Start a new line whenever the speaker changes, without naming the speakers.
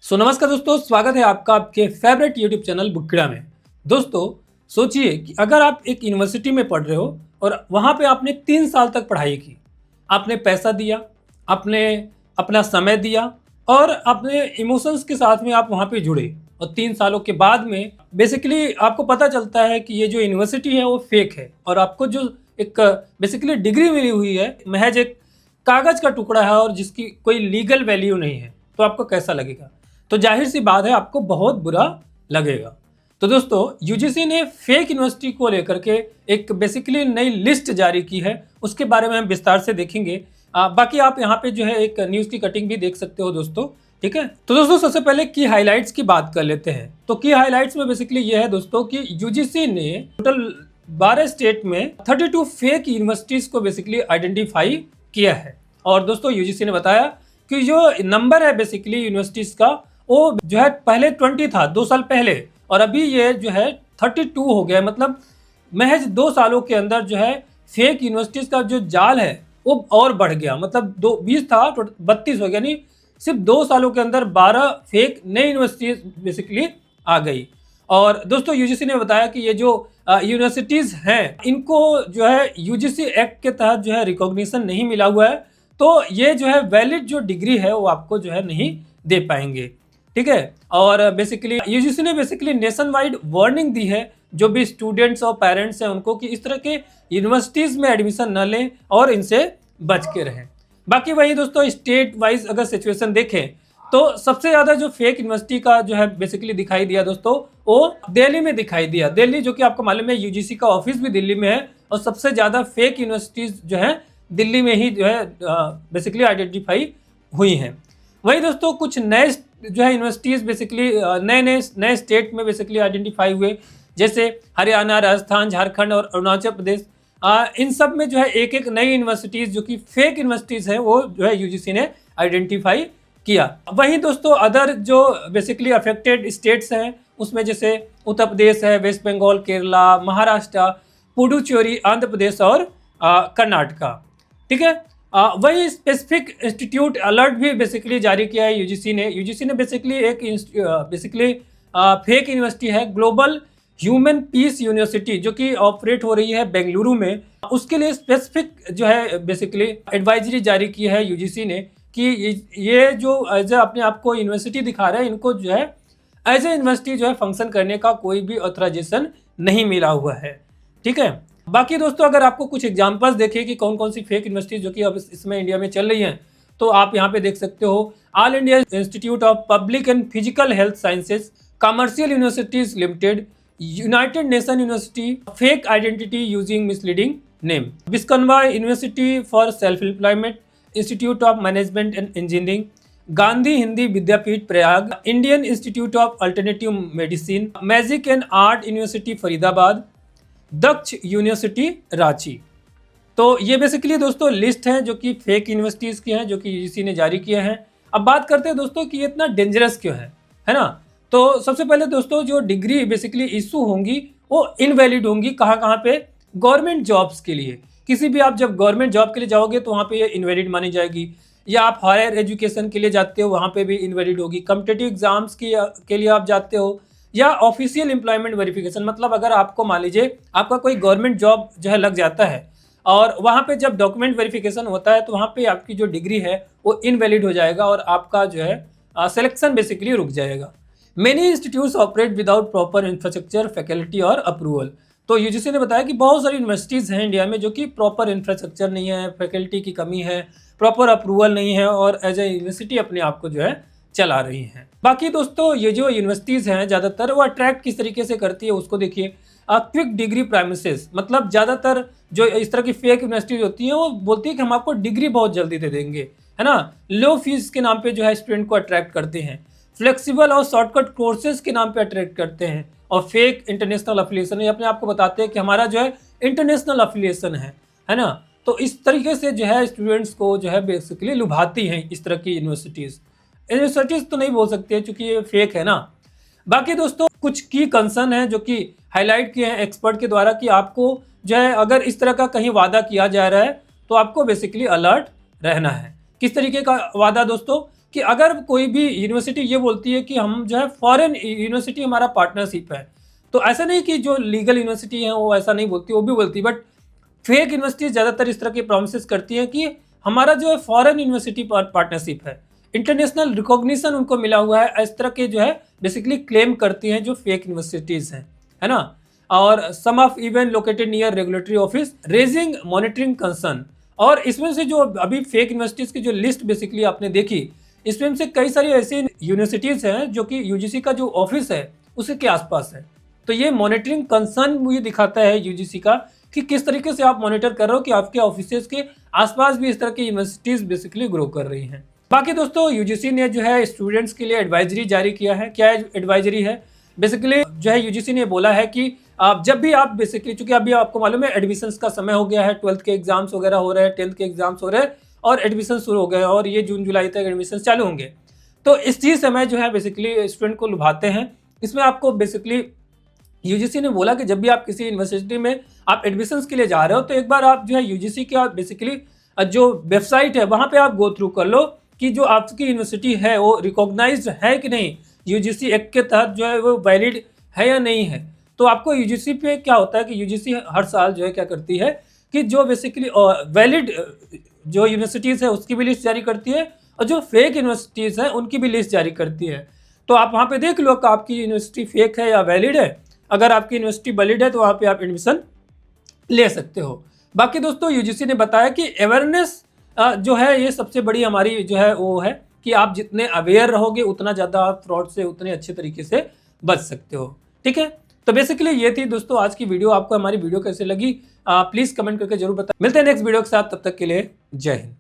नमस्कार दोस्तों, स्वागत है आपका आपके फेवरेट यूट्यूब चैनल बुक्कीड़ा में। दोस्तों, सोचिए कि अगर आप एक यूनिवर्सिटी में पढ़ रहे हो और वहाँ पे आपने 3 साल तक पढ़ाई की, आपने पैसा दिया, आपने अपना समय दिया और अपने इमोशंस के साथ में आप वहाँ पे जुड़े और 3 सालों के बाद में बेसिकली आपको पता चलता है कि ये जो यूनिवर्सिटी है वो फेक है और आपको जो एक बेसिकली डिग्री मिली हुई है महज एक कागज़ का टुकड़ा है और जिसकी कोई लीगल वैल्यू नहीं है, तो आपको कैसा लगेगा? तो जाहिर सी बात है आपको बहुत बुरा लगेगा। तो दोस्तों, यूजीसी ने फेक यूनिवर्सिटी को लेकर के एक बेसिकली नई लिस्ट जारी की है, उसके बारे में हम विस्तार से देखेंगे। बाकी आप यहाँ पे जो है एक न्यूज़ की कटिंग भी देख सकते हो दोस्तों, ठीक है। तो दोस्तों, सबसे पहले की हाइलाइट्स की बात कर लेते हैं। तो की हाइलाइट्स में बेसिकली ये है दोस्तों कि यूजीसी ने टोटल 12 स्टेट में 32 फेक यूनिवर्सिटीज को बेसिकली आइडेंटिफाई किया है। और दोस्तों, यूजीसी ने बताया कि जो नंबर है बेसिकली यूनिवर्सिटीज का वो जो है पहले 20 था 2 साल पहले और अभी ये जो है 32 हो गया है। मतलब महज 2 सालों के अंदर जो है फेक यूनिवर्सिटीज का जो जाल है वो और बढ़ गया। मतलब 20 था 32 हो गया, नहीं सिर्फ 2 सालों के अंदर 12 फेक नई यूनिवर्सिटीज बेसिकली आ गई। और दोस्तों, यूजीसी ने बताया कि ये जो यूनिवर्सिटीज़ हैं इनको जो है यूजीसी एक्ट के तहत जो है रिकॉग्निशन नहीं मिला हुआ है, तो ये जो है वैलिड जो डिग्री है वो आपको जो है नहीं दे पाएंगे, ठीक है। और बेसिकली यूजीसी ने बेसिकली नेशन वाइड वार्निंग दी है जो भी स्टूडेंट्स और पेरेंट्स हैं उनको कि इस तरह के यूनिवर्सिटीज़ में एडमिशन न लें और इनसे बच के रहें। बाकी वही दोस्तों, स्टेट वाइज अगर सिचुएशन देखें तो सबसे ज़्यादा जो फेक यूनिवर्सिटी का जो है बेसिकली दिखाई दिया दोस्तों वो दिल्ली में दिखाई दिया। दिल्ली, जो कि आपको मालूम है यूजीसी का ऑफिस भी दिल्ली में है और सबसे ज़्यादा फेक यूनिवर्सिटीज़ जो है दिल्ली में ही जो है बेसिकली आइडेंटिफाई हुई हैं। वही दोस्तों, कुछ नए जो है यूनिवर्सिटीज़ बेसिकली नए स्टेट में बेसिकली आइडेंटिफाई हुए, जैसे हरियाणा, राजस्थान, झारखंड और अरुणाचल प्रदेश। इन सब में जो है एक एक नई यूनिवर्सिटीज़ जो कि फेक यूनिवर्सिटीज़ हैं वो जो है यूजीसी ने आइडेंटिफाई किया। वहीं दोस्तों, अदर जो बेसिकली अफेक्टेड स्टेट्स हैं उसमें जैसे उत्तर प्रदेश है, वेस्ट बंगाल, केरला, महाराष्ट्र, पुडुचेरी, आंध्र प्रदेश और कर्नाटका, ठीक है। वही स्पेसिफिक इंस्टीट्यूट अलर्ट भी बेसिकली जारी किया है यूजीसी ने बेसिकली एक बेसिकली फेक यूनिवर्सिटी है ग्लोबल ह्यूमन पीस यूनिवर्सिटी जो कि ऑपरेट हो रही है बेंगलुरु में, उसके लिए स्पेसिफिक जो है बेसिकली एडवाइजरी जारी की है यूजीसी ने कि ये जो एज अपने आप को यूनिवर्सिटी दिखा रहे हैं इनको जो है एज ए यूनिवर्सिटी जो है फंक्शन करने का कोई भी ऑथराइजेशन नहीं मिला हुआ है, ठीक है। बाकी दोस्तों, अगर आपको कुछ एग्जांपल्स देखें कि कौन कौन सी फेक यूनिवर्सिटीज जो कि अब इसमें इंडिया में चल रही हैं, तो आप यहाँ पे देख सकते हो all India institute of public and physical health sciences, commercial universities limited, united nation university, fake identity using misleading name, बिस्कनवा university for self employment, institute of management and engineering, Gandhi Hindi Vidyapeeth Prayag, Indian institute of alternative medicine, magic and art university Faridabad, Daksh university Ranchi. तो ये basically दोस्तों list है जो कि fake universities की हैं जो कि यूजीसी ने जारी किए हैं। अब बात करते हैं दोस्तों कि ये इतना डेंजरस क्यों है ना। तो सबसे पहले दोस्तों, जो डिग्री बेसिकली इशू होंगी वो इनवैलिड होंगी कहाँ पे, गवर्नमेंट जॉब्स के लिए। किसी भी आप जब गवर्नमेंट जॉब के लिए जाओगे तो वहाँ पे ये इनवैलिड मानी जाएगी, या आप हायर एजुकेशन के लिए जाते हो वहाँ पे भी इनवैलिड होगी, कॉम्पिटिटिव एग्जाम्स के लिए आप जाते हो, या ऑफिशियल एम्प्लॉयमेंट वेरिफिकेशन। मतलब अगर आपको मान लीजिए आपका कोई गवर्नमेंट जॉब जो है लग जाता है और वहाँ पे जब डॉक्यूमेंट वेरिफिकेशन होता है तो वहाँ पे आपकी जो डिग्री है वो इनवैलिड हो जाएगा और आपका जो है सिलेक्शन बेसिकली रुक जाएगा। Many institutes operate without proper infrastructure, faculty और अप्रूवल। तो यूजीसी ने बताया कि बहुत सारी यूनिवर्सिटीज़ हैं इंडिया में जो कि प्रॉपर इंफ्रास्ट्रक्चर नहीं है, फैकल्टी की कमी है, प्रॉपर अप्रूवल नहीं है और एज ए यूनिवर्सिटी अपने आप को जो है चला रही हैं। बाकी दोस्तों, ये जो यूनिवर्सिटीज़ हैं ज़्यादातर वो अट्रैक्ट किस तरीके से करती है उसको देखिए। क्विक डिग्री प्राइमिसेस, मतलब ज़्यादातर जो इस तरह की फेक यूनिवर्सिटीज होती हैं वो बोलती है कि हम आपको डिग्री बहुत जल्दी दे देंगे, है ना। लो फीस के नाम पे जो है स्टूडेंट को अट्रैक्ट करते हैं, फ्लेक्सिबल और शॉर्टकट कोर्सेज के नाम पे अट्रैक्ट करते हैं, और फेक इंटरनेशनल अफिलिएशन, ये अपने आप को बताते हैं कि हमारा जो है इंटरनेशनल अफिलिएशन है ना। तो इस तरीके से जो है स्टूडेंट्स को जो है बेसिकली लुभाती हैं इस तरह की यूनिवर्सिटीज़ तो नहीं बोल सकते क्योंकि ये फेक है ना। बाकी दोस्तों, कुछ की कंसर्न है जो कि हाईलाइट किए हैं एक्सपर्ट के द्वारा कि आपको जो है अगर इस तरह का कहीं वादा किया जा रहा है तो आपको बेसिकली अलर्ट रहना है। किस तरीके का वादा दोस्तों? कि अगर कोई भी यूनिवर्सिटी ये बोलती है कि हम जो है फॉरेन यूनिवर्सिटी हमारा पार्टनरशिप है, तो ऐसा नहीं कि जो लीगल यूनिवर्सिटी है वो ऐसा नहीं बोलती, वो भी बोलती, बट फेक यूनिवर्सिटी ज़्यादातर इस तरह की प्रोमिस करती हैं कि हमारा जो है फॉरेन यूनिवर्सिटी पार्टनरशिप है, इंटरनेशनल रिकॉग्निशन उनको मिला हुआ है, इस तरह के जो है बेसिकली क्लेम करती हैं जो फेक यूनिवर्सिटीज़ हैं, है ना। और some of even located near regulatory office raising monitoring concern. और इसमें से जो अभी फेक यूनिवर्सिटीज़ की जो लिस्ट बेसिकली आपने देखी, इसमें से कई सारी ऐसी यूनिवर्सिटीज़ हैं जो कि यूजीसी का जो ऑफिस है उसी के आसपास है। तो ये मॉनिटरिंग कंसर्न मुझे दिखाता है यूजीसी का कि किस तरीके से आप मॉनिटर कर रहे हो कि आपके ऑफिसेज के आसपास भी इस तरह की यूनिवर्सिटीज़ बेसिकली ग्रो कर रही हैं। बाकी दोस्तों यूजीसी ने जो है स्टूडेंट्स के लिए एडवाइजरी जारी किया है। क्या एडवाइजरी है? बेसिकली जो है यूजीसी ने बोला है कि आप जब भी आप बेसिकली, चूंकि अभी आपको मालूम है एडमिशन्स का समय हो गया है, 12th के एग्जाम्स वगैरह हो रहे हैं, 10th के एग्जाम्स हो रहे हैं और एडमिशन शुरू हो गए और ये जून जुलाई तक एडमिशन चालू होंगे। तो इस चीज़ से मैं जो है बेसिकली स्टूडेंट को लुभाते हैं। इसमें आपको बेसिकली यूजीसी ने बोला कि जब भी आप किसी यूनिवर्सिटी में आप एडमिशन्स के लिए जा रहे हो तो एक बार आप जो है यूजीसी के आप बेसिकली जो वेबसाइट है वहाँ पे आप गो थ्रू कर लो कि जो आपकी यूनिवर्सिटी है वो रिकॉग्नाइज्ड है कि नहीं, यूजीसी एक्ट के तहत जो है वो वैलिड है या नहीं है। तो आपको यूजीसी पे क्या होता है कि यूजीसी हर साल जो है क्या करती है कि जो बेसिकली वैलिड जो यूनिवर्सिटीज़ है उसकी भी लिस्ट जारी करती है और जो फेक यूनिवर्सिटीज़ हैं उनकी भी लिस्ट जारी करती है। तो आप वहाँ पे देख लो कि आपकी यूनिवर्सिटी फेक है या वैलिड है। अगर आपकी यूनिवर्सिटी वैलिड है तो वहाँ पे आप एडमिशन ले सकते हो। बाकी दोस्तों यूजीसी ने बताया कि अवेयरनेस जो है ये सबसे बड़ी हमारी जो है वो है कि आप जितने अवेयर रहोगे उतना ज़्यादा आप फ्रॉड से उतने अच्छे तरीके से बच सकते हो। ठीक है, तो बेसिकली ये थी दोस्तों आज की वीडियो। आपको हमारी वीडियो कैसे लगी प्लीज़ कमेंट करके जरूर बताएं। मिलते हैं नेक्स्ट वीडियो के साथ, तब तक के लिए जय हिंद।